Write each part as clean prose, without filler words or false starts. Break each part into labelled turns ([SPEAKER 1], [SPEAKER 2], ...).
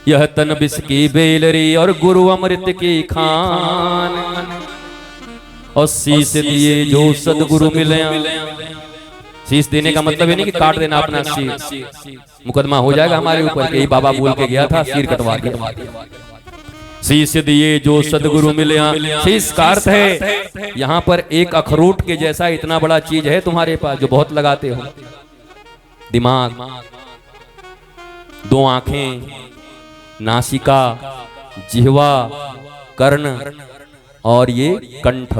[SPEAKER 1] यह तन बिस की बेलरी और गुरु अमृत की खान, और शीश दिए जो सदगुरु मिले। शीश देने का मतलब ये नहीं कि काट देना अपना शीश, मुकदमा हो जाएगा हमारे ऊपर कि बाबा बोल के गया था सिर कटवा के। शीश दिए जो सदगुरु मिले। शीश का अर्थ है यहाँ पर एक अखरोट के जैसा इतना बड़ा चीज है तुम्हारे पास जो बहुत लगाते हो। दिमाग, दो आंखें, नासिका, जिह्वा, कर्ण और ये कंठ,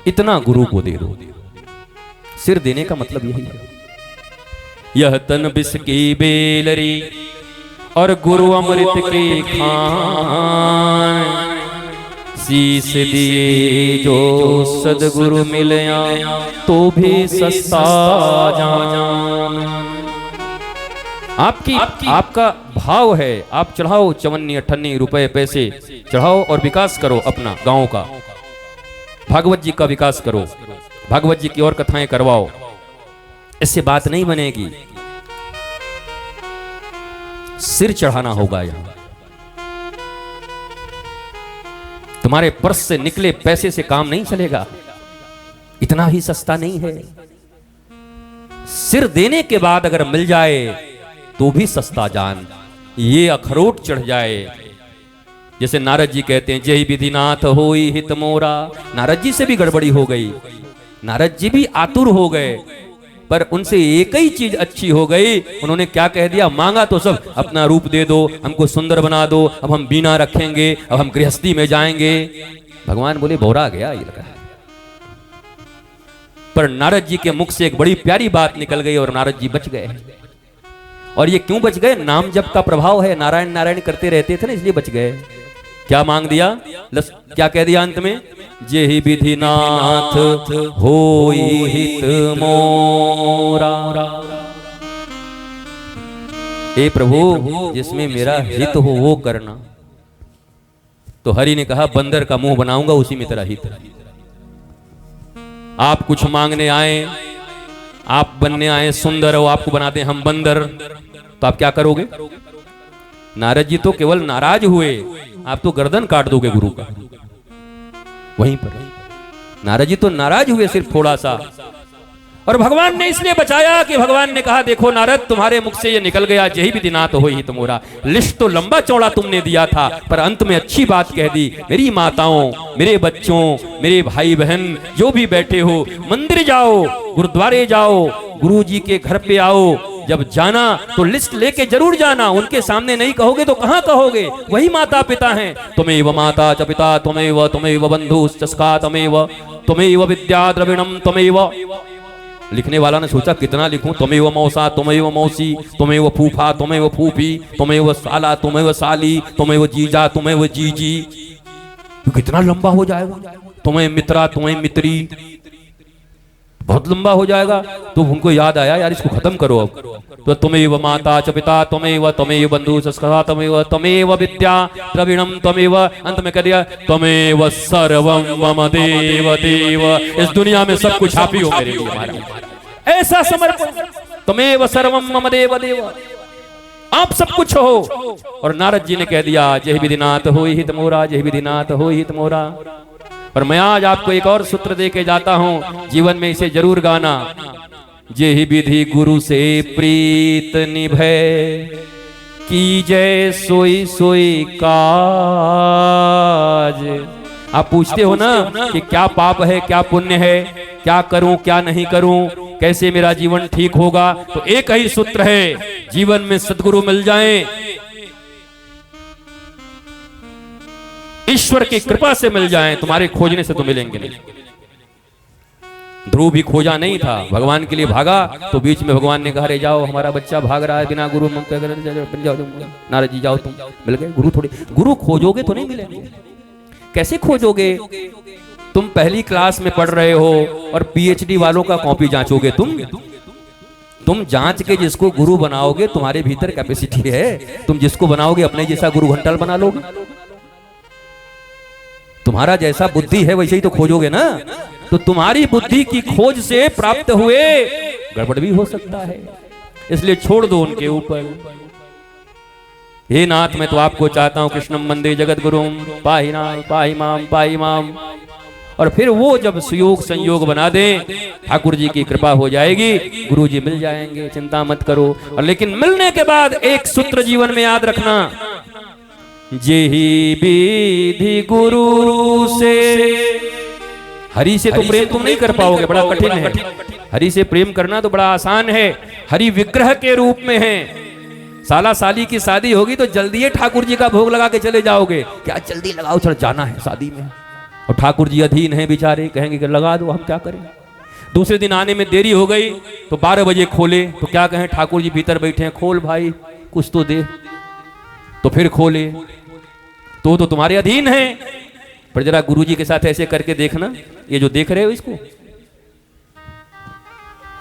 [SPEAKER 1] इतना गुरु को दे दो। सिर देने का मतलब यही है। यह तन बिस की बेलरी और गुरु अमृत की खान, शीश दिए जो सदगुरु मिलया तो भी सस्ता जान। आपका भाव है, आप चढ़ाओ 54 58 रुपए पैसे चढ़ाओ और विकास करो अपना गांव का। भागवत जी का विकास करो, भागवत जी की और कथाएं करवाओ। इससे बात नहीं बनेगी, सिर चढ़ाना होगा। यहां तुम्हारे पर्स से निकले पैसे से काम नहीं चलेगा, इतना ही सस्ता नहीं है। सिर देने के बाद अगर मिल जाए तो भी सस्ता जान। ये अखरोट चढ़ जाए, जैसे नारद जी कहते हैं जय विधिनाथ होई हित मोरा। नारद जी से भी गड़बड़ी हो गई, नारद जी भी आतुर हो गए, पर उनसे एक ही चीज अच्छी हो गई। उन्होंने क्या कह दिया, मांगा तो सब अपना रूप दे दो, हमको सुंदर बना दो, अब हम बीना रखेंगे, अब हम गृहस्थी में जाएंगे। भगवान बोले बोरा गया ये लगा। पर नारद जी के मुख से एक बड़ी प्यारी बात निकल गई और नारद जी बच गए। और ये क्यों बच गए? नाम जप का प्रभाव है, नारायण नारायण करते रहते थे ना, इसलिए बच गए। क्या मांग दिया? क्या कह दिया अंत में? जेहि विधिनाथ होई हित मोरा। हे प्रभु, जिसमें मेरा हित हो वो करना। तो हरि ने कहा बंदर का मुंह बनाऊंगा, उसी में तेरा हित। आप कुछ मांगने आए, आप बनने आए सुंदर और आपको बनाते हम बंदर, तो आप क्या करोगे? नारद जी तो केवल नाराज हुए, आप तो गर्दन काट दोगे गुरु का। वहीं पर नारद जी तो नाराज हुए सिर्फ थोड़ा सा, और भगवान ने इसलिए बचाया कि भगवान ने कहा देखो नारद, तुम्हारे मुख से ये निकल गया जय विधिनाथ होई हित मोरा। लिस्ट तो लंबा चौड़ा तुमने दिया था, पर अंत में अच्छी बात कह दी। मेरी माताओं, मेरे बच्चों, मेरे भाई बहन जो भी बैठे हो, मंदिर जाओ, गुरुद्वारे जाओ, गुरु जी के घर पे आओ। जब जाना तो लिस्ट लेके जरूर जाना, उनके सामने नहीं कहोगे तो कहां कहोगे? वही माता पिता हैं। तुम्हें माता च पिता तुम्हें बंधुश्चस्का तुम्हें विद्या द्रविणम तुम्हें। लिखने वाला ने सोचा कितना लिखूं, तुम्हें मौसा तुम्हें मौसी तुम्हें फूफा तुम्हें फूफी तुम्हें साला तुम्हें साली तुम्हें जीजा तुम्हें जीजी, तो कितना लंबा हो जाएगा। तुम्हें मित्रा तुम्हें मित्री, बहुत लंबा हो जाएगा। तो उनको याद आया यार इसको खत्म करो अब। तो तुम्हें माता च पिता तुम्हें बंधु संस्कार तुम्हें विद्या द्रविणम तुम्हें, अंत में कह दिया तुम्हें सर्वम मम देव देव। इस दुनिया में सब कुछ आप ही हो मेरे लिए महाराज, ऐसा समर्पण। तुम्हें सर्वम मम देव देव, आप सब कुछ हो। और नारद जी ने कह दिया जय विधिनाथ होई हित मोरा, जय विधिनाथ होई हित मोरा। और मैं आज आपको एक और सूत्र दे के जाता हूं, जीवन में इसे जरूर गाना। जेहि विधि गुरु से प्रीत निभय, कीजय सोई सोई काज। आप पूछते हो ना कि क्या पाप है क्या पुण्य है, क्या करूं क्या नहीं करूं, कैसे मेरा जीवन ठीक होगा? तो एक ही सूत्र है, जीवन में सद्गुरु मिल जाएं, ईश्वर की कृपा से मिल जाएं, तुम्हारे खोजने से तो मिलेंगे नहीं। ध्रुव भी खोजा नहीं था, भगवान के लिए भागा, तो बीच में भगवान ने कहा रे जाओ हमारा बच्चा भाग रहा है बिना गुरु, नारद जी जाओ तुम। मिल गए गुरु? थोड़ी गुरु खोजोगे तो नहीं मिलेंगे। कैसे खोजोगे? तुम पहली क्लास में पढ़ रहे हो और पीएचडी वालों का कॉपी जांचोगे तुम जांच के जिसको गुरु बनाओगे तुम्हारे भीतर कैपेसिटी है, तुम जिसको बनाओगे अपने जैसा गुरु घंटाल बना लोगे। तुम्हारा जैसा बुद्धि है वैसे ही तो खोजोगे ना। तो तुम्हारी बुद्धि की खोज से प्राप्त हुए गड़बड़ भी हो सकता है, इसलिए छोड़ दो उनके ऊपर। हे नाथ मैं तो आपको चाहता हूं, कृष्णम वंदे जगत गुरुम पाहि नाम पाहि माम पाहि माम। और फिर वो जब सुयोग संयोग बना दें, ठाकुर जी की कृपा हो जाएगी, गुरु जी मिल जाएंगे, चिंता मत करो। और लेकिन मिलने के बाद एक सूत्र जीवन में याद रखना, जेहि विधि गुरु से। हरि से तो प्रेम तुम नहीं कर पाओगे, बड़ा कठिन है। हरि से प्रेम करना तो बड़ा आसान है, हरि विग्रह के रूप में है। साला साली की शादी होगी तो जल्दी ही ठाकुर जी का भोग लगा के चले जाओगे, क्या जल्दी लगाओ, चल जाना है शादी में। और ठाकुर जी अधीन हैं बेचारे, कहेंगे कि लगा दो, हम क्या करें। दूसरे दिन आने में देरी हो गई तो 12 बजे खोले तो क्या कहें, ठाकुर जी भीतर बैठे हैं, खोल भाई कुछ तो दे। तो फिर खोले तो तुम्हारे अधीन है। पर जरा गुरु जी के साथ ऐसे करके देखना, ये जो देख रहे हो इसको,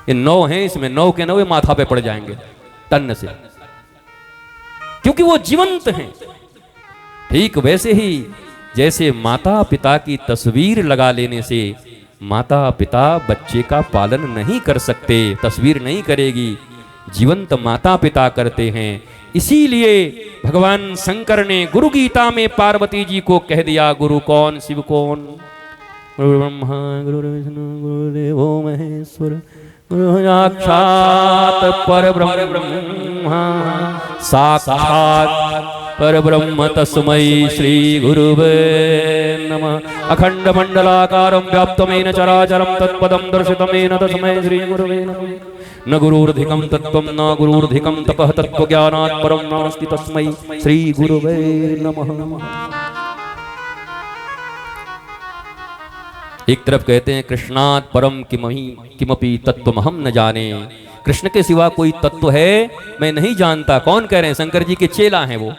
[SPEAKER 1] ये 9 हैं, इसमें 9 के 9 माथा पे पड़ जाएंगे तन्न से, क्योंकि वो जीवंत हैं। ठीक वैसे ही जैसे माता पिता की तस्वीर लगा लेने से माता पिता बच्चे का पालन नहीं कर सकते, तस्वीर नहीं करेगी, जीवंत माता पिता करते हैं। इसीलिए भगवान शंकर ने गुरु गीता में पार्वती जी को कह दिया, गुरु कौन, शिव कौन, गुरु ब्रह्मा गुरु विष्णु गुरुदेवो महेश्वर गुरु साक्षात परब्रह्म साक्षात परब्रह्म तस्मै श्री गुरुवे नमः। अखंड मंडलाकारं व्याप्तमेन चराचरं तत्पदं दर्शितमेन तस्मै श्री गुरुवे नमः। न गुरुर्धिकं तत्त्वं न गुरुर्धिकं तपः तत्त्वज्ञानात् परं नास्ति तस्मै श्री गुरुवे नमः। एक तरफ कहते हैं कृष्णात् परम किमपि तत्त्वमहं न जाने, कृष्ण के सिवा कोई तत्व है मैं नहीं जानता। कौन कह रहे हैं? शंकर जी के चेला हैं वो।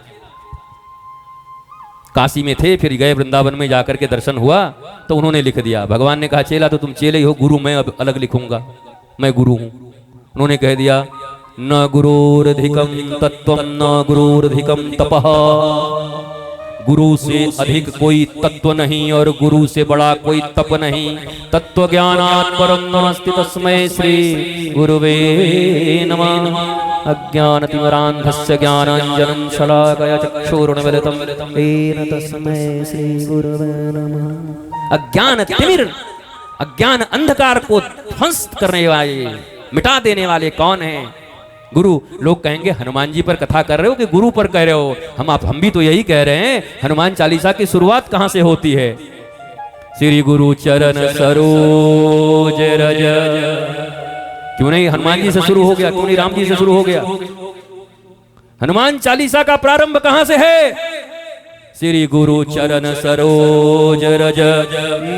[SPEAKER 1] काशी में थे, फिर गए वृंदावन में जाकर के दर्शन हुआ तो उन्होंने लिख दिया। भगवान ने कहा चेला तो तुम चेले ही हो, गुरु मैं अब अलग लिखूंगा, मैं गुरु हूं। उन्होंने कह दिया न गुरुर्धिकं तत्त्वं न गुरुर्धिकं तपः, गुरु से अधिक कोई तत्व नहीं और गुरु से बड़ा कोई तप नहीं। तत्व ज्ञानात् परं नास्ति तस्मै श्री गुरुवे नमः। अज्ञानतिमिरान्धस्य ज्ञानाञ्जनं शलाकया चक्षुरुन्मीलितं येन तस्मै श्री गुरुवे नमः। अज्ञान तिमिर, अज्ञान अंधकार को ध्वस्त करने वाले, मिटा देने वाले कौन हैं? गुरु। लोग कहेंगे हनुमान जी पर कथा कर रहे हो कि गुरु पर कह रहे हो? हम भी तो यही कह रहे हैं। हनुमान चालीसा की शुरुआत कहां से होती है? श्री गुरु चरण सरोज रज। क्यों नहीं हनुमान जी से शुरू हो गया? क्यों नहीं राम जी से शुरू हो गया? हनुमान चालीसा का प्रारंभ कहां से है? श्री गुरु चरण सरोज रज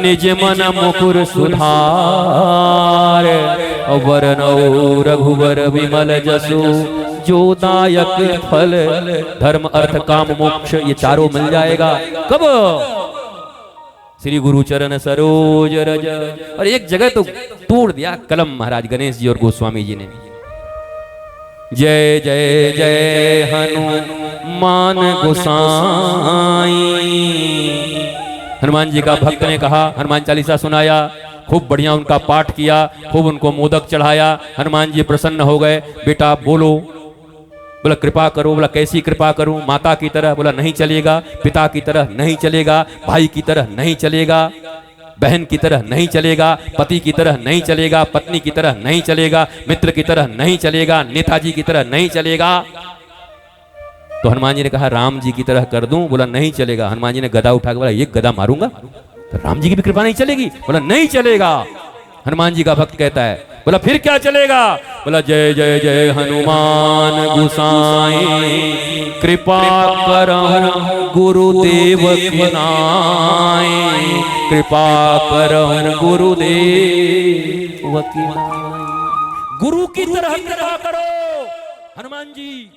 [SPEAKER 1] निज मन मुकुर सुधार, वरनौ रघुवर विमल जसु जो दायक फल। धर्म अर्थ काम मोक्ष ये चारों मिल जाएगा कब? श्री गुरु चरण सरोज रज। और एक जगह तो तोड़ दिया कलम महाराज गणेश जी और गोस्वामी जी ने। जय जय जय हनुमान गोसाई। हनुमान जी का भक्त ने कहा, हनुमान चालीसा सुनाया, खूब बढ़िया उनका पाठ किया, खूब उनको मोदक चढ़ाया। हनुमान जी प्रसन्न हो गए। बेटा बोलो। बोला कृपा करो। बोला कैसी कृपा करूं? माता की तरह। बोला नहीं चलेगा। पिता की तरह नहीं चलेगा। भाई की तरह नहीं चलेगा। बहन की तरह नहीं चलेगा। पति की तरह नहीं चलेगा। पत्नी की तरह नहीं चलेगा। मित्र की तरह नहीं चलेगा। नेताजी की तरह नहीं चलेगा। तो हनुमान जी ने कहा राम जी की तरह कर दूं? बोला नहीं चलेगा। हनुमान जी ने गदा उठा के बोला एक गदा मारूंगा तो राम जी की भी कृपा नहीं चलेगी? बोला नहीं चलेगा। हनुमान जी का भक्त कहता है, बोला फिर क्या चलेगा? बोला जय जय जय हनुमान गोसाई, कृपा करहु गुरुदेव की नाई, कृपा करहु गुरुदेव की नाई। गुरु की तरह कृपा करो हनुमान जी।